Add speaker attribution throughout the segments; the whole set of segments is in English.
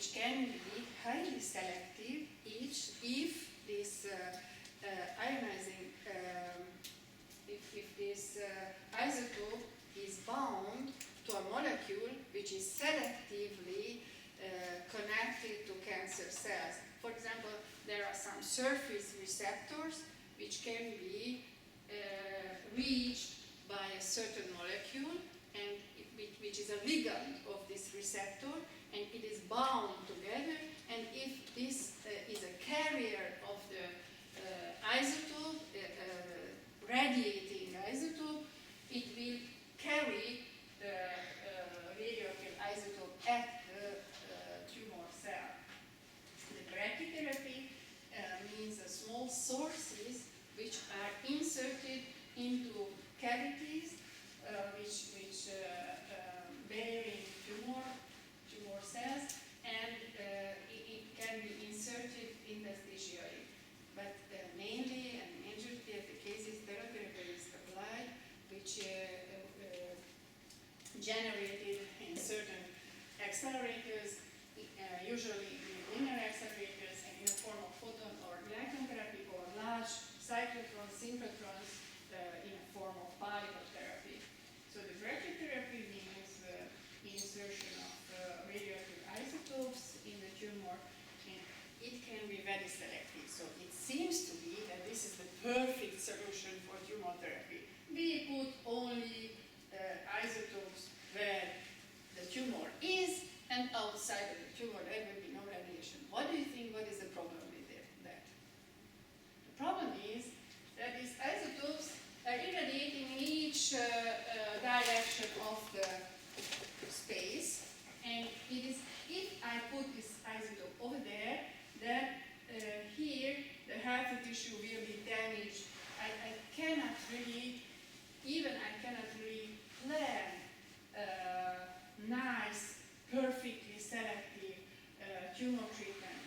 Speaker 1: which can be highly selective if this ionizing, if this isotope is bound to a molecule which is selectively connected to cancer cells. For example, there are some surface receptors which can be reached by a certain molecule, and which is a ligand of this receptor, and it is bound together, and if this is a carrier of the isotope, radiating isotope, it will carry the radioactive isotope at the tumor cell. The brachytherapy means small sources which are inserted into cavities which bearing tumor cells, and it can be inserted interstitially. But mainly and majority of the cases, therapy is applied, which generated in certain accelerators, usually in linear accelerators, and in the form of photon or electron therapy, or large cyclotrons, synchrotrons in a form of particle therapy. So the brachytherapy means the insertion of radioactive isotopes in the tumor, and it can be very selective. So it seems to be that this is the perfect solution for tumor therapy. We put only isotopes where the tumor is, and outside of the tumor there will be no radiation. What do you think? What is the problem with that? The problem is that these isotopes are irradiating in each direction of the space, and it is, if I put this isotope over there, then here the healthy tissue will be damaged. I cannot really plan nice, perfectly selective tumor treatment.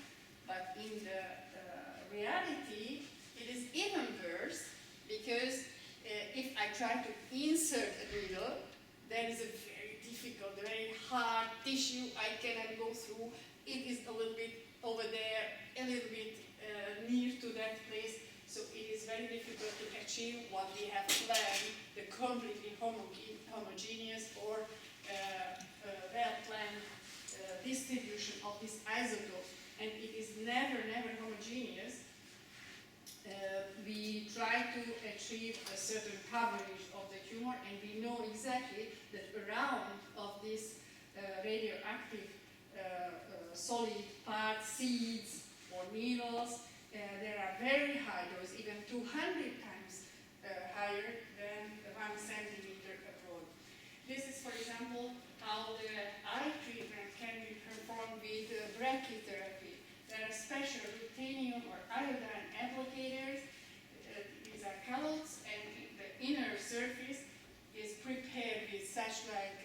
Speaker 1: But in the reality, it is even worse, because if I try to insert a needle, there is a very difficult, very hard tissue I cannot go through. It is a little bit over there, a little bit near to that place, so it is very difficult to achieve what we have planned, the completely homogeneous or well-planned distribution of this isotope, and it is never homogeneous. We try to achieve a certain coverage of the tumor, and we know exactly that around of this radioactive solid parts, seeds or needles, there are very high doses, even 200 times higher than 1 centimeter abroad. This is, for example, how the eye treatment can be performed with brachytherapy. There are special ruthenium or iodine applicators. These are calots, and the inner surface is prepared with such like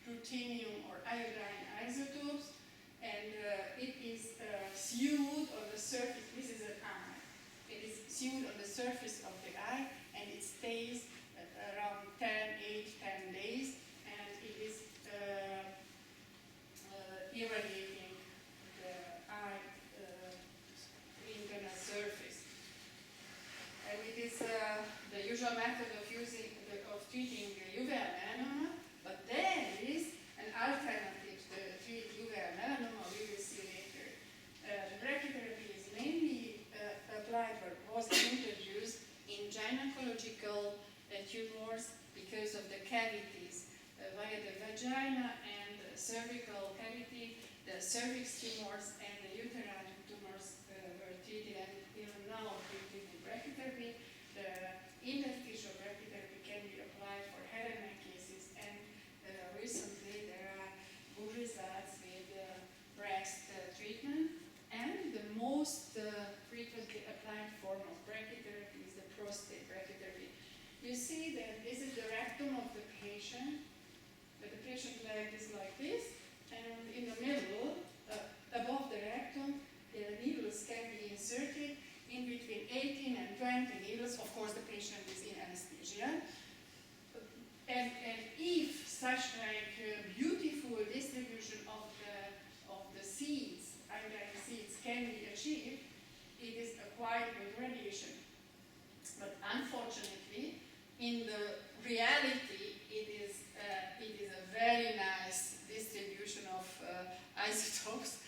Speaker 1: ruthenium or iodine isotopes, and it is sewed on the surface. This is an eye. It is sewed on the surface of the eye, and it stays around 10 days, and it is irradiating the eye internal surface. And it is the usual method of treating uveal melanoma, but there is an alternative to treat uveal melanoma, we will see later. The brachytherapy is mainly applied or was introduced in gynecological tumors because of the cavities via the vagina and the cervical cavity. The cervix tumors and the uterine tumors were treated, and even now treated with brachytherapy. The interstitial brachytherapy can be applied for head and neck cases, and recently there are good results with breast treatment. And the most frequently applied form of brachytherapy is the prostate brachytherapy. You see that this is the rectum of the patient, but the patient leg is like this, and in the middle, above the rectum, needles can be inserted in between 18 and 20 needles. Of course, the patient is in anesthesia. And if such like beautiful distribution of the seeds can be achieved, it is acquired with radiation. But unfortunately, in the reality, it is a very nice distribution of isotopes,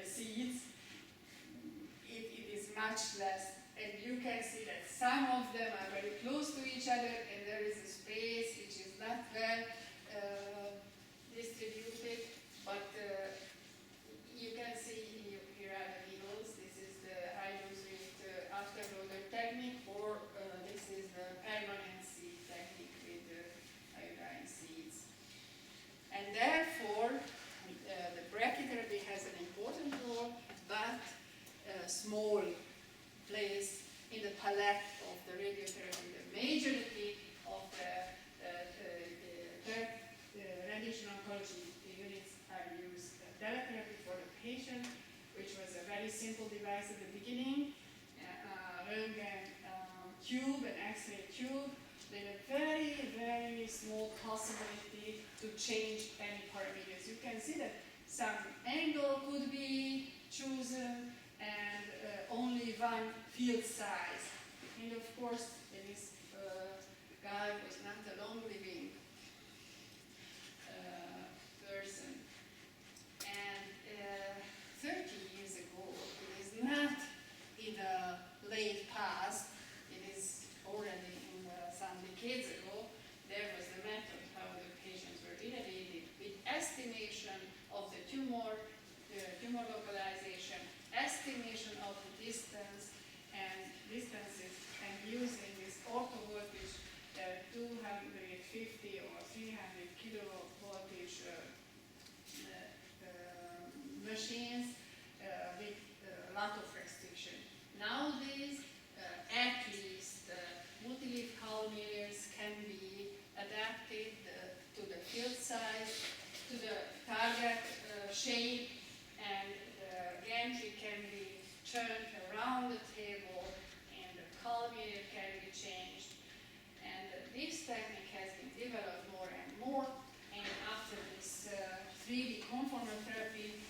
Speaker 1: seeds. It is much less, and you can see that some of them are very close to each other, and there is a space which is not well distributed, but you can see here are the needles. This is the high-dose afterloader technique, or this is the permanent seed technique with iodine seeds. And therefore, the brachytherapy has an important role, but a small place in the palette of the radiotherapy. The majority of the radiation oncology units are used teletherapy for the patient, which was a very simple device at the beginning, Röntgen tube, an X-ray tube, with a very, very small possibility to change any parameters. You can see that some angle could be chosen, and only one field size. And of course, this guy was not a long-living person. And 30 years ago, it is not in the late past, it is already in some decades ago, there was the method how the patients were irradiated with estimation of the tumor localization, estimation of the distance and distances, and using this orthovoltage 250 or 300 kilovoltage machines with a lot of restriction. Nowadays, at least multi-leaf collimators can be adapted to the field size, to the target shape, and the gantry can be turned around the table, and the collimator can be changed. And this technique has been developed more and more, and after this 3D conformal therapy,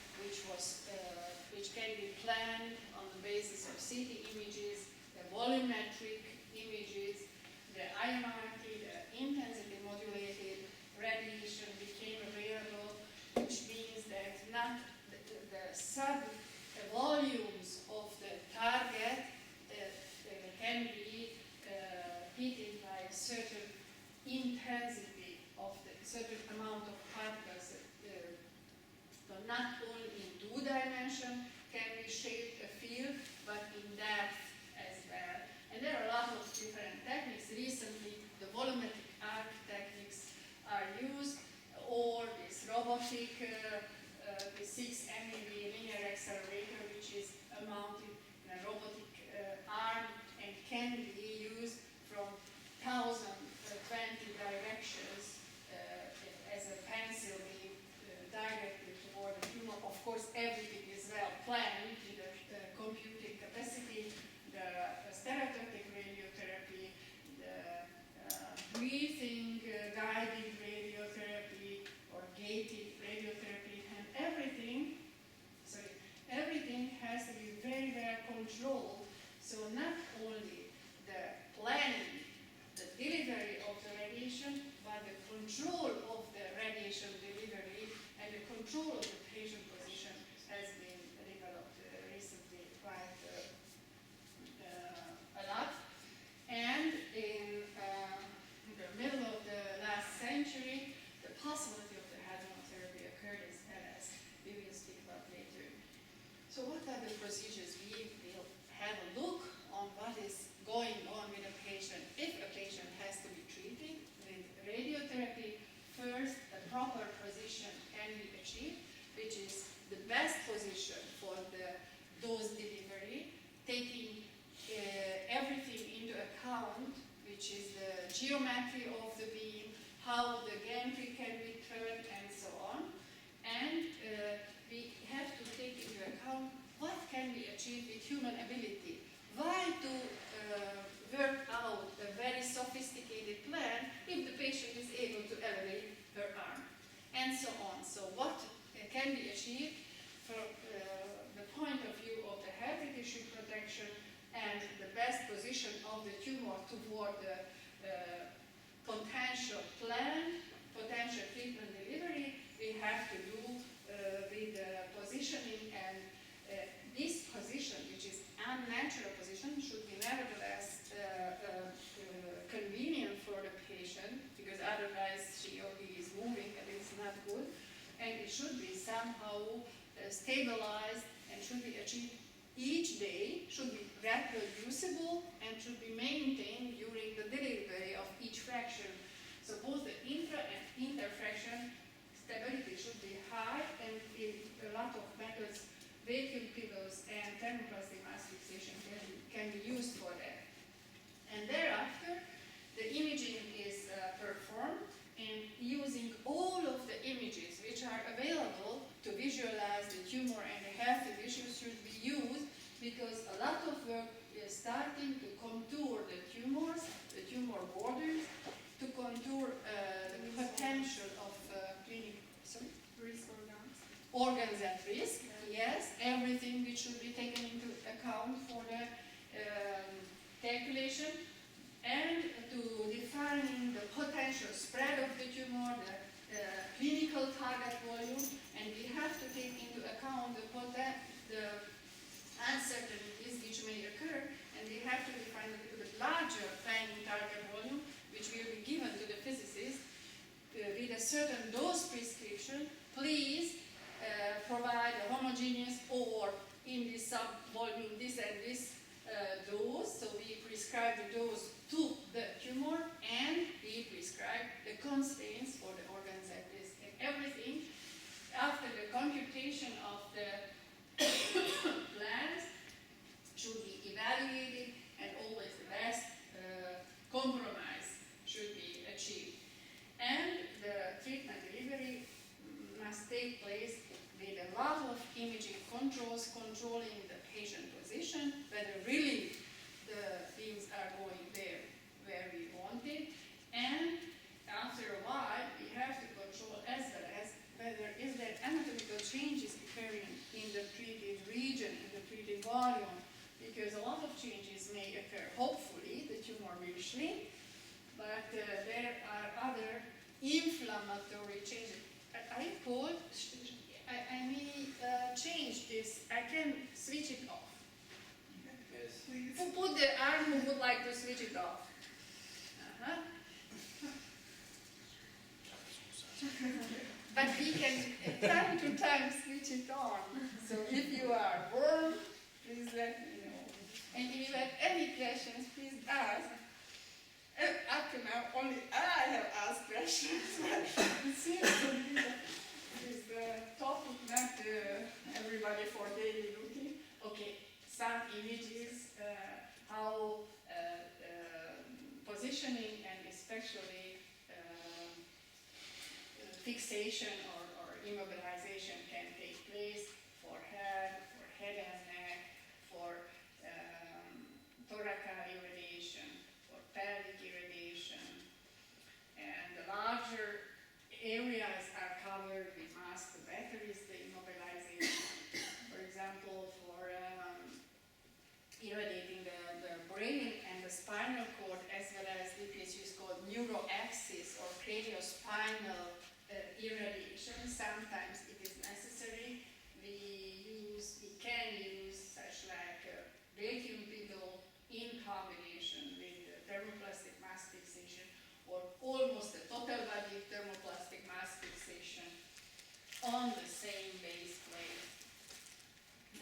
Speaker 1: which can be planned on the basis of CT images, the volumetric images, the ionizing, the intensity modulated radiation became available, which means that not the sub-volumes of the target can be heated by a certain intensity of the certain amount of particles. So not only in 2 dimensions can we shape a field, but in depth as well. And there are a lot of different techniques. Recently, the volumetric arc techniques are used, or this robotic, the 6 MeV linear accelerator, which is mounted in a robotic arm and can be used from 1,020 directions as a pencil being directed toward the tumor. Of course, everything is well planned with the computing capacity, the stereotactic radiotherapy, the breathing guided radiotherapy or gated radiotherapy, and everything has to be very well controlled. So not only the planning, the delivery of the radiation, but the control of the radiation delivery and the control of the patient position has been developed recently quite a lot. And in the middle of the last century, the possibility of the hadronotherapy occurred as LS. We will speak about later. So what are the procedures? We will have a look on what is going on with a patient. If a patient has to be treated with radiotherapy, first a proper position can be achieved, which is the best position for the dose delivery, taking everything into account, which is the geometry of the beam, how the gantry can be turned, and so on. And we have to take into account what can be achieved with human ability. Why to work out a very sophisticated plan if the patient is able to elevate her arm, and so on. So what can be achieved from the point of view otherwise she or he is moving and it's not good. And it should be somehow stabilized and should be achieved each day, should be reproducible and should be maintained during the delivery of each fraction. So both the intra and interfraction stability should be high, and a lot of methods, vacuum pillows and thermoplastic mass fixation can be used for that. And thereafter, the imaging is performed, and using all of the images which are available to visualize the tumor and the healthy tissues should be used, because a lot of work is starting to contour the tumors, the tumor borders, to contour the potential of clinic,
Speaker 2: risk
Speaker 1: organs at risk, yes, everything which should be taken into account for the calculation, and to define the potential spread of the tumor, the clinical target volume, and we have to take into account the uncertainties which may occur, and we have to define a little bit larger planning target volume, which will be given to the physicist with a certain dose prescription. Please provide a homogeneous, or in this sub-volume this and this dose. So we prescribe the dose to the tumor, and we prescribe the constraints for the organs at risk. And everything after the computation of the plans should be evaluated, and always the best compromise should be achieved. And the treatment delivery must take place with a lot of imaging controls, controlling the patient position, whether really the things are going there where we want it. And after a while, we have to control as well as whether is there anatomical changes occurring in the treated region, in the treated volume, because a lot of changes may occur. Hopefully, the tumor will shrink, but there are other inflammatory changes. I may change this. I can switch it off.
Speaker 2: Yes.
Speaker 1: Who put the arm who would like to switch it off? But we can time to time switch it on. So if you are bored, please let me know. And if you have any questions, please ask. Up to now, only I have asked questions. It seems to be is the topic, not everybody for daily routine. Okay, some images, how positioning and especially fixation or immobilization can take place for head and neck, for thoracic irradiation, for pelvic irradiation, and the larger areas are covered with masked batteries, the immobilization. For example, for irradiating the brain and the spinal cord, as well as this is called neuroaxis or craniospinal irradiation. Sometimes it is necessary. We can use such like a vacuum pillow in combination with thermoplastic mass fixation, or almost a total body thermoplastic mass fixation on the same base plate.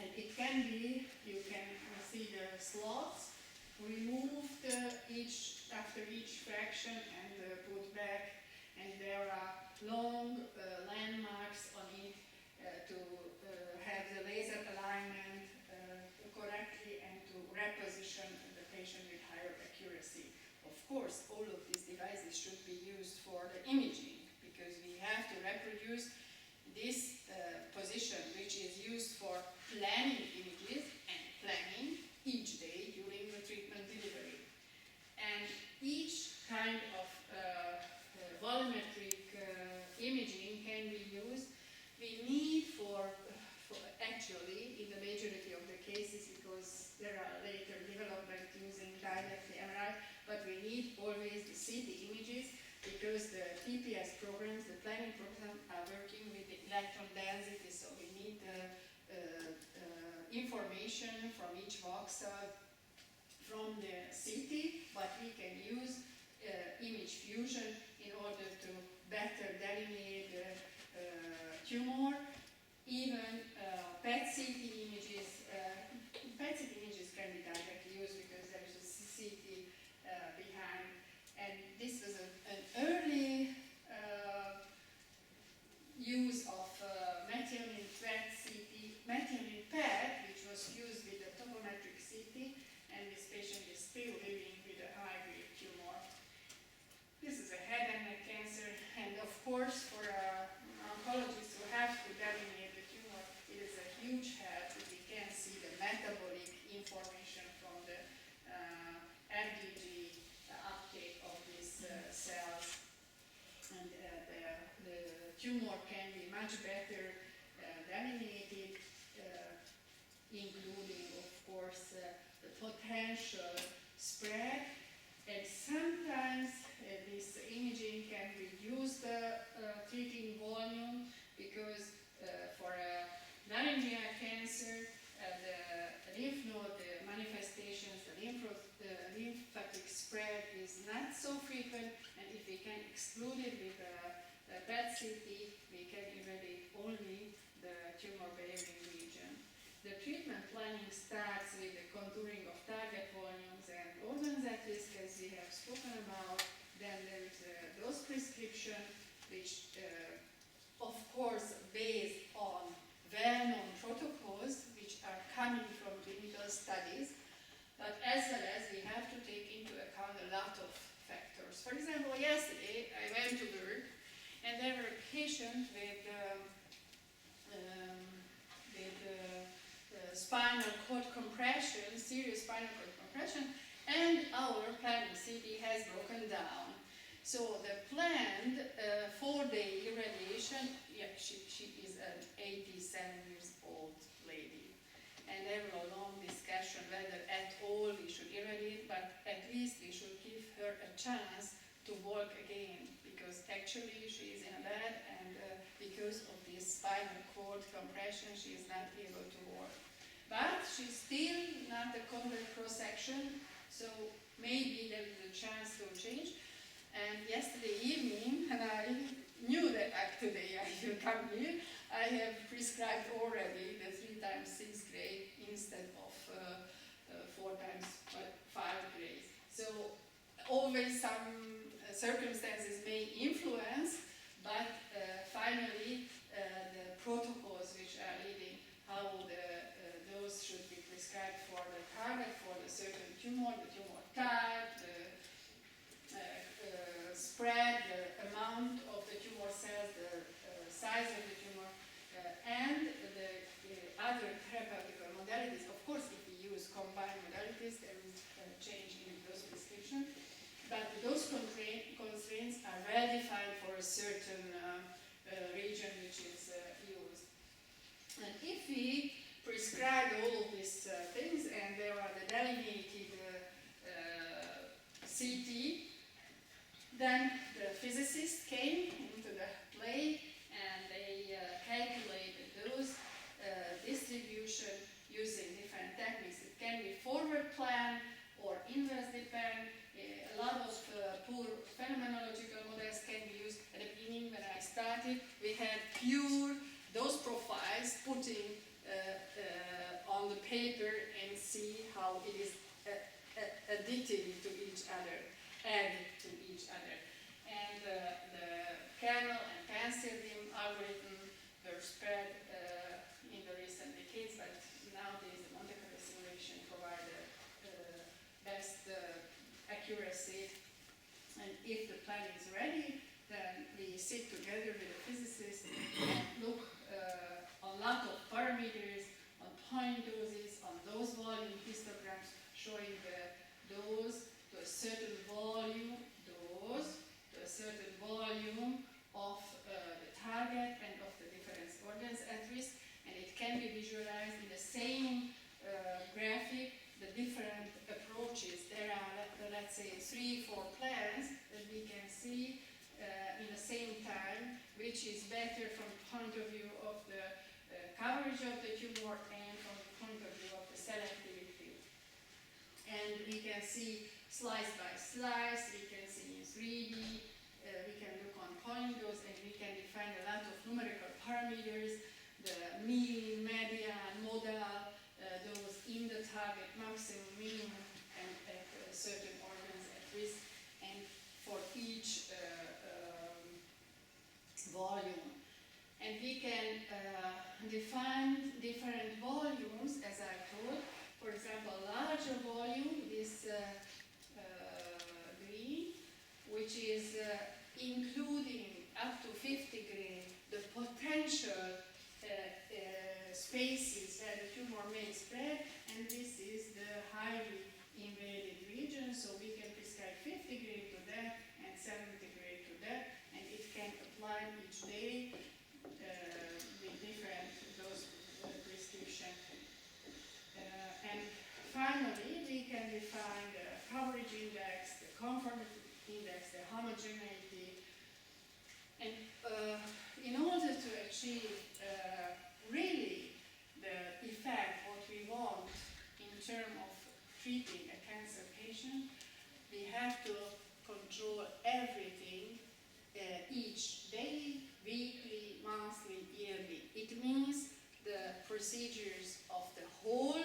Speaker 1: And it can be, you can see the slots, removed after each fraction and put back, and there are long landmarks on it to have the laser alignment correctly and to reposition the patient with higher accuracy. Of course, all of these devices should be used for the imaging, because we have to reproduce this position, which is used for planning images and planning each day during the treatment delivery. And each kind of volumetric imaging can be used. We need for actually, in the majority of the cases, because there are later development using directly MRI, but we need always the CT images, because the TPS programs, the planning programs, are working with the electron density, so we need information from each voxel from the CT, but we can use image fusion in order tumor can be much better delineated, including, of course, the potential spread. And sometimes this imaging can reduce the treating volume because for a laryngeal cancer, the lymph node manifestations, the lymphatic spread is not so frequent, and if we can exclude it with a PET CT, we can irradiate only the tumor-bearing region. The treatment planning starts with the contouring of target volumes and organs at risk, as we have spoken about. Then there is a dose prescription, which of course based on well-known protocols which are coming from clinical studies, but as well as we have to take into account a lot of factors. For example, yesterday I went to work and there were a patient with spinal cord compression, serious spinal cord compression, and our planning CT has broken down. So the planned 4-day irradiation, yeah, she is an 87 years old lady. And there was a long discussion whether at all we should irradiate, but at least we should give her a chance to walk again, because actually she is in a bed and because of this spinal cord compression she is not able to walk. But she's still not a complete cross-section, so maybe there is a chance to change. And yesterday evening, and I knew that today I will come here, I have prescribed already the 3 times 6 grade instead of 4 times 5 grades. So always some circumstances may influence, but finally the protocols which are leading how the dose should be prescribed for the target, for the certain tumor, the tumor type, the spread, the amount of the tumor cells, the size of the tumor, and the other therapeutic modalities. Of course, if we use combined modalities, there is a change in dose prescription, but those constraints are well defined for a certain region which is used. And if we prescribe all of these things, and there are the delineated CT, then the physicists came into the play and they calculated those distribution using different techniques. It can be forward plan or inverse depend. A lot of poor phenomenological models can be used. At the beginning, when I started, we had pure those profiles putting on the paper and see how it is additive to each other, added to each other. And the kernel and pan-sodium algorithm were spread in the recent decades, but nowadays the Monte Carlo simulation provide the best accuracy. And if the plan is ready, then we sit together with the physicists and look on a lot of parameters, on point doses, on dose volume histograms, showing the dose to a certain volume, dose to a certain volume of the target and of the different organs at risk, and it can be visualized in the same graphic, the different approaches. There are, let's say, 3-4 plans that we can see in the same time, which is better from the point of view of the coverage of the tumor and from the point of view of the selectivity. And we can see slice by slice, we can see in 3D, we can look on point dose, and we can define a lot of numerical parameters, the mean, median, modal, those in the target, maximum, minimum, and at certain organs at risk, and for each volume. And we can define different volumes, as I told. For example, larger volume, this green, which is including up to 50 gray, the potential spaces where the tumor may spread, and this is the highly invaded region, so we can prescribe 50 gray to that and 70 gray to that, and it can apply each day finally, we can define the coverage index, the conformity index, the homogeneity, and in order to achieve really the effect what we want in terms of treating a cancer patient, we have to control everything each day, weekly, monthly, yearly. It means the procedures of the whole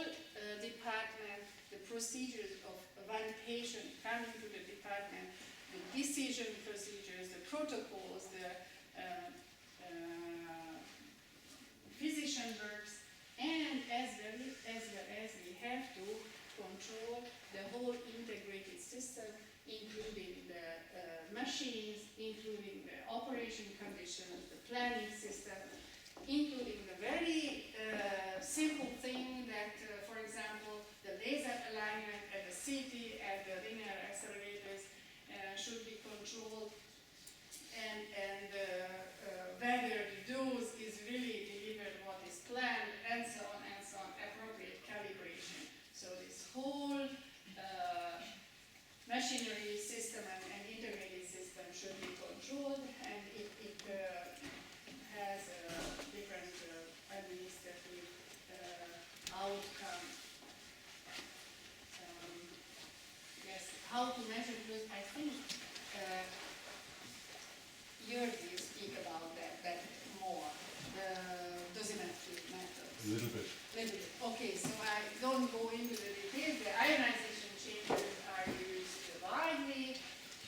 Speaker 1: department, the procedures of one patient coming to the department, the decision procedures, the protocols, the physician works, and as well as we have to control the whole integrated system, including the machines, including the operation conditions, the planning system, including the very simple thing that, for example, the laser alignment at the CT and the linear accelerators should be controlled, and whether the dose is really delivered what is planned, and so on, appropriate calibration. So this whole machinery system and integrated system should be controlled, and it has different administrative outcome. Yes, how to measure this, I think Jyrki will speak about that more, the dosimetry methods.
Speaker 3: A little bit.
Speaker 1: Okay, so I don't go into the details. The ionization chambers are used widely,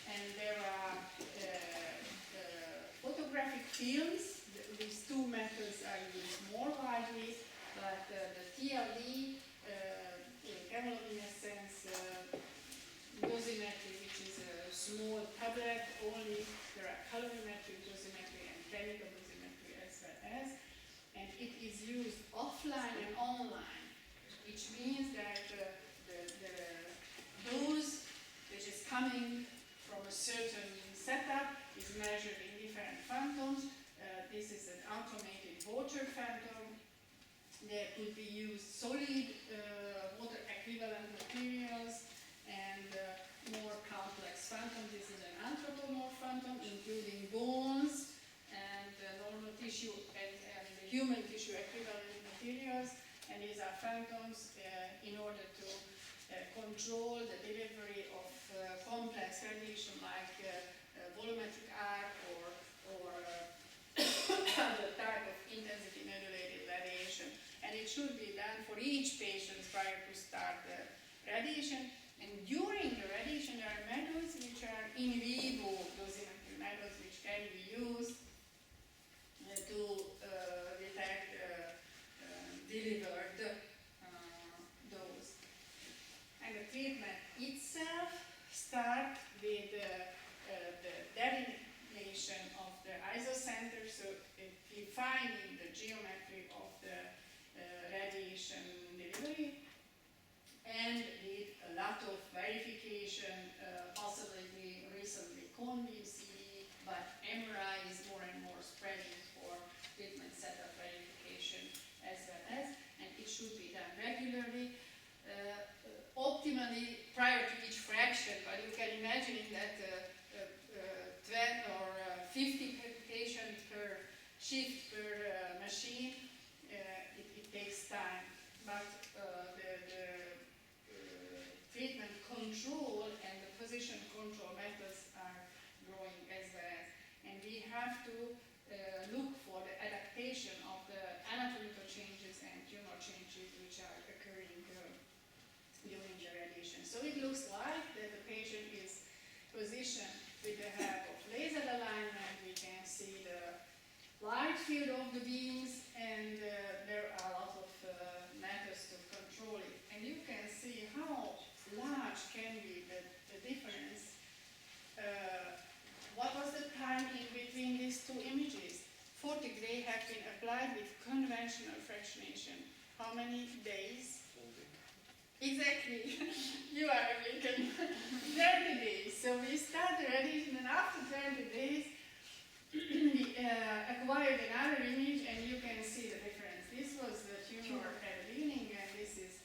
Speaker 1: and there are photographic films. These two methods are used more widely, but the TLE, chemiluminescence dosimetry, which is a small tablet only, there are colorimetric dosimetry and chemical dosimetry as well as, and it is used offline and online, which means that the dose which is coming from a certain setup is measured in different phantoms. This is an automated water phantom. There could be used solid water equivalent materials and more complex phantom. This is an anthropomorph phantom, including bones and normal tissue and human tissue equivalent materials. And these are phantoms in order to control the delivery of complex radiation like volumetric arc or other type of intensity modulated radiation. And it should be done for each patient prior to start the radiation. And during the radiation, there are methods which are in vivo dosimetry methods which can be used to detect delivered dose. And the treatment itself starts with the delineation of the isocenter, so defining the geometry of the radiation delivery, and with a lot of verification, possibly recently CONV-CD, but MRI is more and more spreading for treatment setup verification as well as, and it should be done regularly, optimally prior to each fraction, but you can imagine that 20 or 50 patients per shift per machine, it takes time, but the treatment control and the position control methods are growing as well. And we have to look for the adaptation of the anatomical changes and tumor changes which are occurring during the radiation. So it looks like that the patient is positioned with the help of laser alignment. We can see the light field of the beams, and there are a lot of methods to control it. And you can see how large can be the difference. What was the time in between these two images? 40 gray have been applied with conventional fractionation. How many days? Exactly. You are American. 30 days. So we start the radiation, and after 30 days, we acquired another image, and you can see the difference. This was the tumor at the beginning, and this is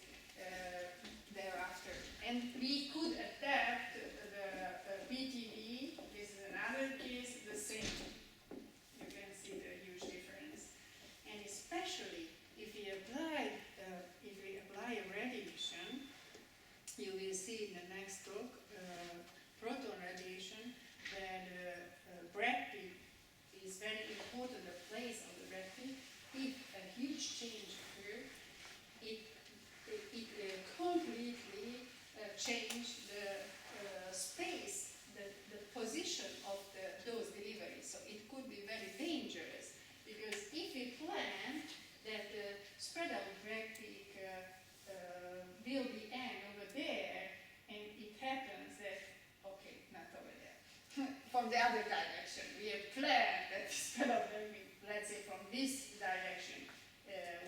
Speaker 1: direction. We have planned that the spread of backbeat, let's say from this direction,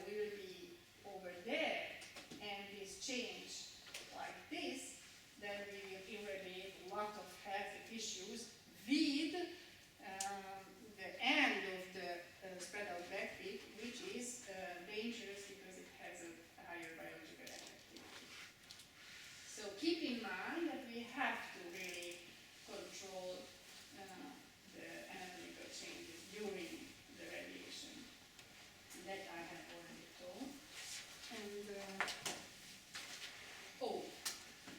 Speaker 1: will be over there, and this change like this, then we will irradiate a lot of health issues with the end of the spread of backbeat, which is dangerous because it has a higher biological activity. So keep in mind that we have to really control the anatomical changes during the radiation. That I have already told. And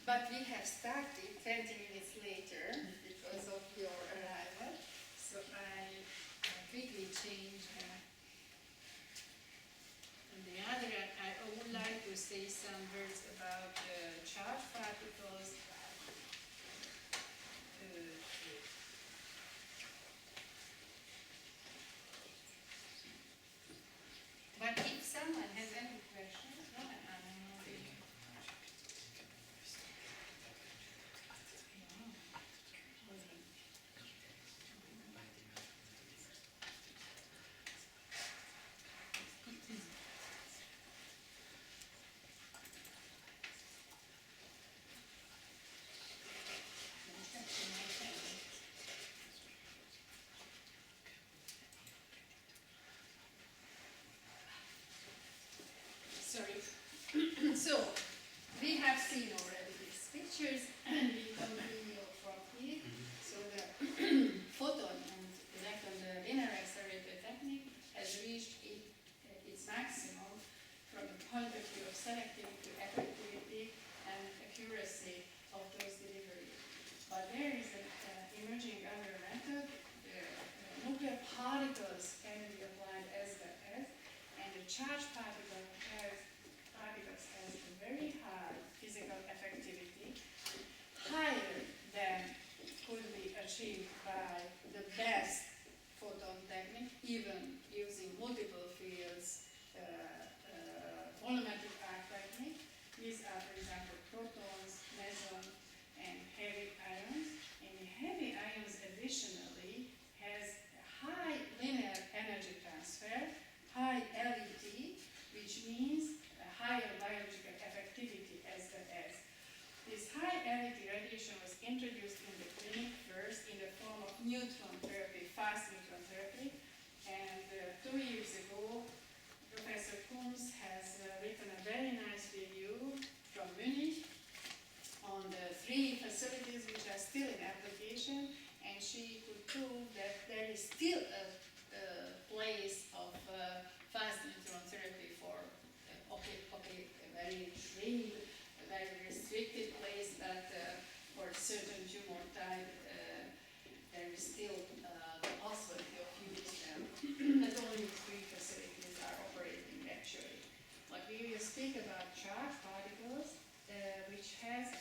Speaker 1: but we have started 20 minutes later because of your arrival. So I quickly change. On the other hand, I would like to say some words about charged particles. But if someone has any questions, no, sorry. So, we have seen already these pictures, and we continue from here. So, the photon and electron, the linear accelerator technique has reached its maximum from the point of view of selectivity, effectivity, and accuracy of those deliveries. But there is an emerging other method. The nuclear particles can be applied as well as, and the charged particles has a very high physical effectivity, higher than could be achieved by the best photon technique, even using multiple fields, volumetric arc technique. These are, for example, protons, mesons, and heavy ions. And the heavy ions additionally has high linear energy transfer, high LET, which means a higher biological effectivity as well as. This high LET radiation was introduced in the clinic first in the form of neutron therapy, fast neutron therapy, and 2 years ago, Professor Kunz has written a very nice review from Munich on the 3 facilities which are still in application, and she could prove that there is still a place of fast neutron therapy for a very shrink, a very restricted place, but for certain tumor type there is still the possibility of using them. Not only 3 facilities are operating actually. But we will speak about charged particles, which has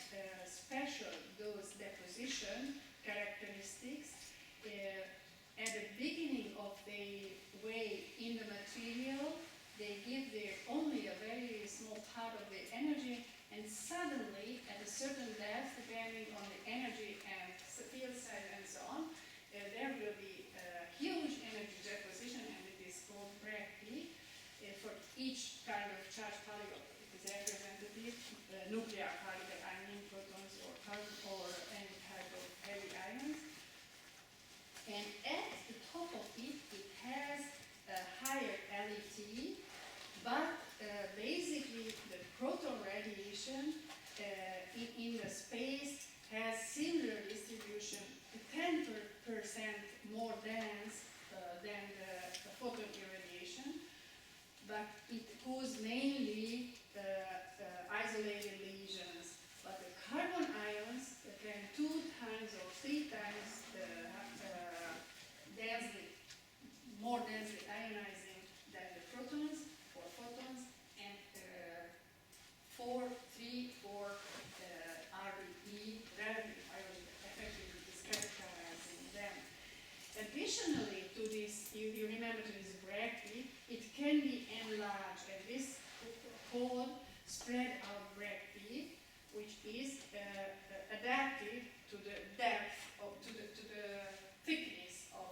Speaker 1: special dose deposition characteristics. At the beginning of the way in the material, they give only a very small part of the energy, and suddenly, at a certain depth, depending on the energy and field size and so on, there will be a huge energy deposition, and it is called Bragg peak. For each kind of charged particle, it is representative, nuclear particle, I mean protons or any type of heavy ions. And at the top of it, it has a higher LET, but basically the proton radiation in the space has similar distribution, 10% more dense than the photon irradiation, but it goes mainly isolated lesions. But the carbon ions can 2 times or 3 times more densely ionizing than the protons or photons, and 4 RBE, relative biological effectivity, is characterizing them. Additionally to this, you remember to this Bragg peak, it can be enlarged, and this called spread out Bragg peak, which is adapted to the depth of, to the thickness of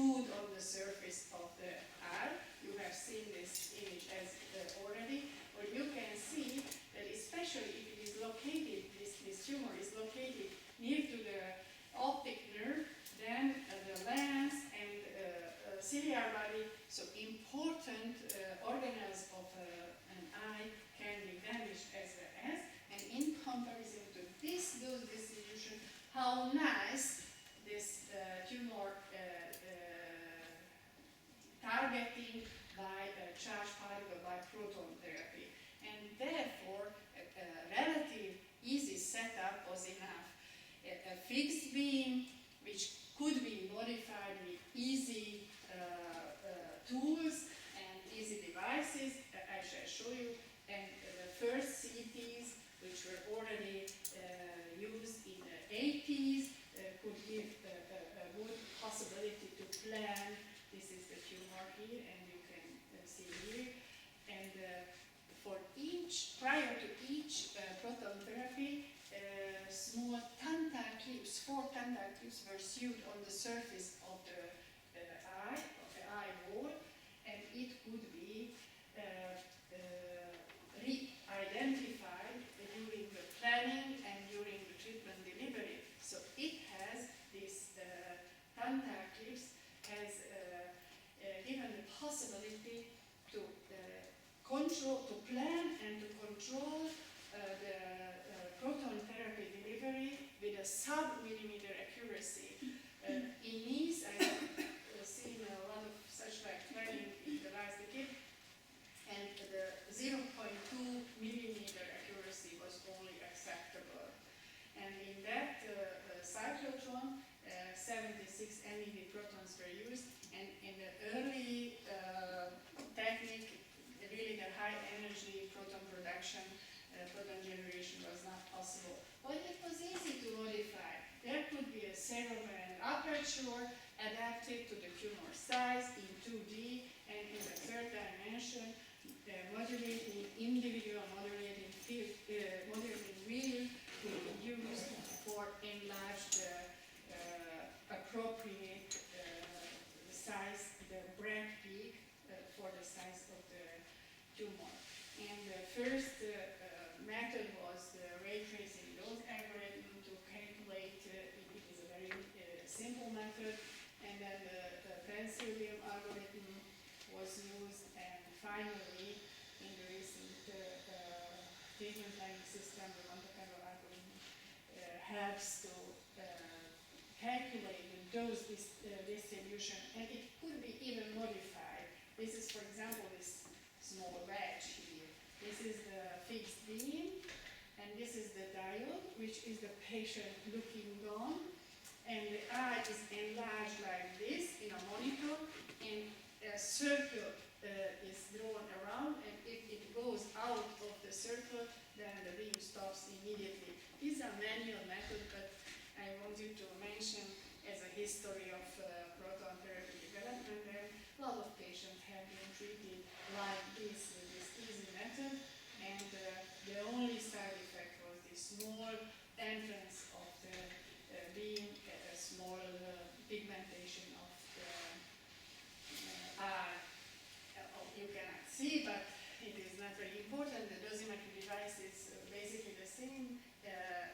Speaker 1: smooth on the surface of the eye. You have seen this image as already, where you can see that especially if it is located, this tumor is located near to the optic nerve, then the lens and ciliary body, so important organelles of an eye can be damaged as well as, and in comparison to this dose distribution, how nice this tumor targeting by charged particle, by proton therapy. And therefore, a relative easy setup was enough. A fixed beam, which could be modified with easy tools and easy devices, I shall show you. And the first CTs, which were already used in the 80s, could give a good possibility to plan. This is the tumor here, and you can see here. And for each, prior to each proton therapy, small tantan clips, 4 tantan clips were sewed on the surface of the eye wall, and it could be re-identified during the planning and during the treatment delivery. So it has this tantan clips has given the possibility to control, to plan and to control the proton therapy delivery with a sub-millimeter accuracy. In these, I've seen a lot of such like training in the last decade, and the 0.2 millimeter accuracy was only acceptable. And in that cyclotron, 76 MeV protons were used, and in the early technique, really the high energy proton production, proton generation was not possible. But it was easy to modify. There could be a cerebral aperture adapted to the tumor size in 2D, and in the third dimension, modulating individual modulating field, modulating wheel to be used for enlarged appropriate size, the Bragg peak for the size of the tumor. And the first method was the ray tracing dose algorithm to calculate, it is a very simple method, and then the penicillium algorithm was used, and finally, in the recent treatment planning system, the Monte Carlo algorithm helps to calculate the dose distribution, and it could be even modified. This is, for example, this small wedge here. This is the fixed beam, and this is the diode, which is the patient looking on, and the eye is enlarged like this in a monitor, and a circle is drawn around, and if it goes out of the circle, then the beam stops immediately. These are manual methods, but I want you to mention as a history of proton therapy development, and a lot of patients have been treated like this with this easy method, and the only side effect was this small entrance of the beam, a small pigmentation of the eye. You cannot see, but it is not very important. The dosimetry device is basically the same,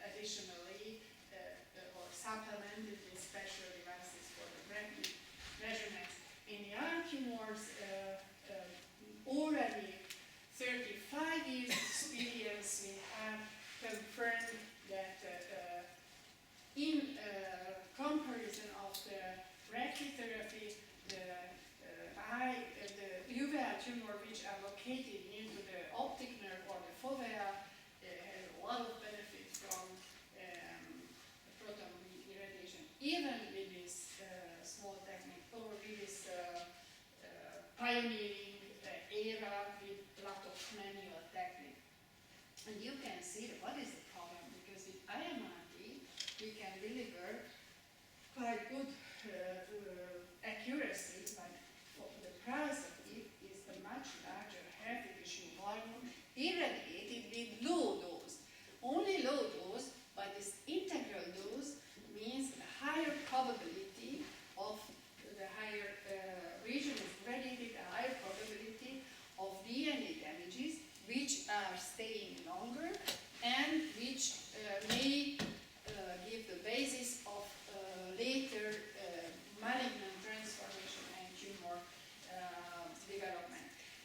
Speaker 1: additionally or supplemented with special devices for the measurements. In the eye tumors, already 35 years experience, we have confirmed that in comparison of the brachytherapy, the uveal tumor which are located near to the optic nerve or the fovea has a lot of benefit from proton irradiation, even with this small technique, or with this pioneering era with a lot of manual technique. And you can see that what is the problem, because with IMRT we can deliver quite good accuracy, but the price of it is a much larger heavy tissue volume irradiated with low dose. Only low dose, but this integral dose means a higher probability of the higher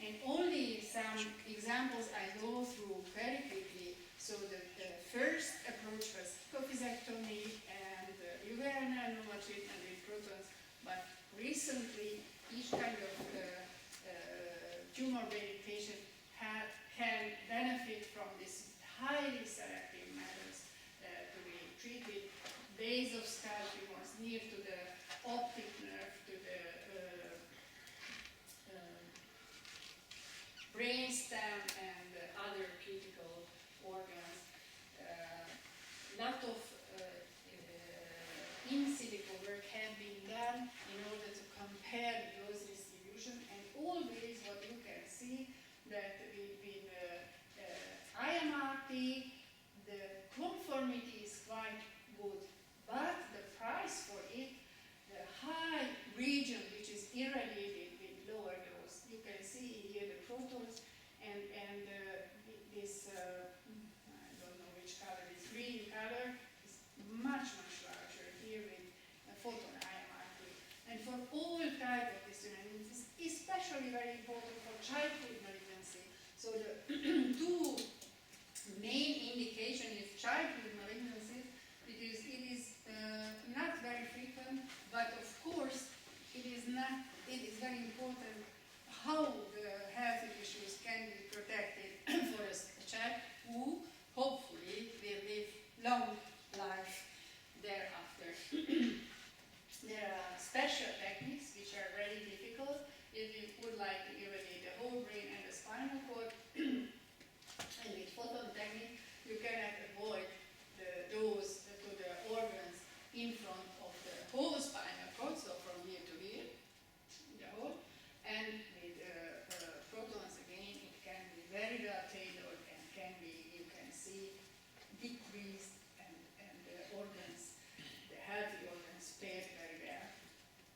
Speaker 1: And only some examples I go through very quickly. So the first approach was cophysectomy and UVL melanoma treatment with protons, but recently each kind of tumor-bearing patient can benefit from this highly selective methods to be treated. Base of skull tumors near to the optic nerve, to the brainstem and other critical organs. Lot of in silico work have been done in order to compare the dose distribution, and always what you can see that with IMRT the conformity is quite good, but the price for it, the high region which is irradiated with lower dose, you can see here the protons and this I don't know which color, this green color is much larger here with photon IMRT. And for all type of this, and it is especially very important for childhood malignancy. So the two main indication is childhood malignancies, because it is not very frequent, but of course it is very important how the health issues can be protected for a child who hopefully will live long life thereafter. There are special techniques which are very difficult. If you would like to irradiate the whole brain and the spinal cord, and with photon technique, you cannot avoid the dose to the organs in front of the whole spinal cord, so from here to here, the whole. And with protons again, it can be very well tailored and can be, you can see, decreased and the organs, the healthy organs, spared very well.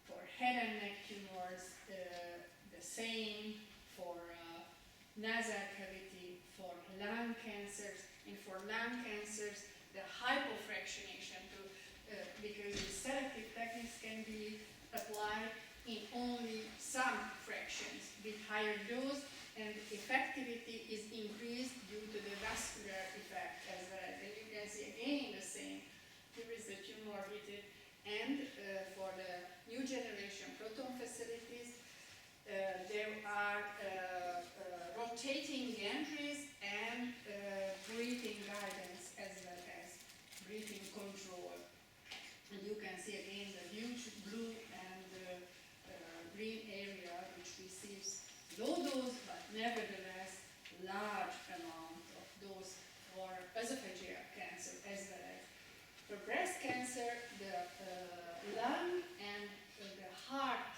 Speaker 1: For head and neck tumors, the same. For nasal cavity, for lung cancers, and for lung cancers, the hypofractionation because the selective techniques can be applied in only some fractions with higher dose, and effectivity is increased due to the vascular effect as well. And you can see again the same. Here is the tumor heated, and for the new generation proton facilities, there are rotating gantries and breathing guidance as well as breathing control. And you can see again the huge blue and green area which receives low dose but nevertheless large amount of dose for esophageal cancer as well as for breast cancer. The lung and the heart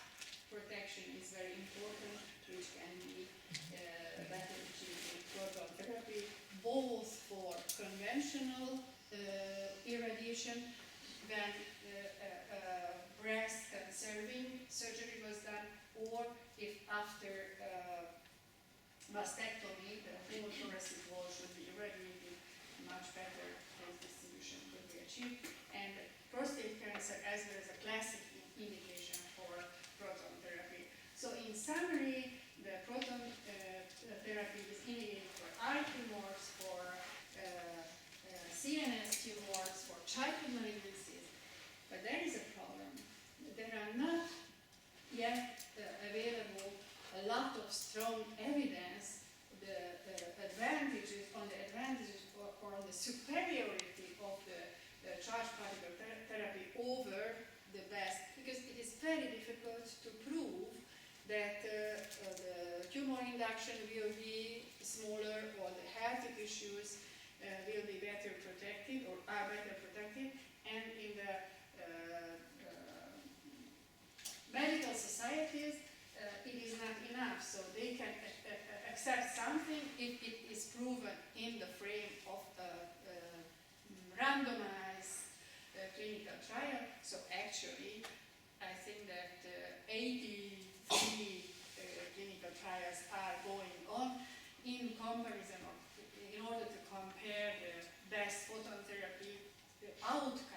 Speaker 1: protection is very important, which can be better achieved with proton therapy, both for conventional irradiation, when breast conserving surgery was done, or if after mastectomy, the whole thoracic wall should be irradiated, much better dose distribution could be achieved. And prostate cancer as well as a classic indication for proton therapy. So in summary, the proton therapy is indicated for eye tumors, for CNS tumors, for childhood malignancies. But there is a problem. There are not yet available a lot of strong evidence the advantages or the superiority of the charged particle therapy over the best, because it is very difficult to prove that the tumor induction will be smaller or the health issues will be better protected or are better protected, and in the medical societies it is not enough, so they can accept something if it is proven in the frame of a randomized clinical trial. So actually I think that 83 clinical trials are going on in comparison, or in order to compare the best photon therapy, the outcome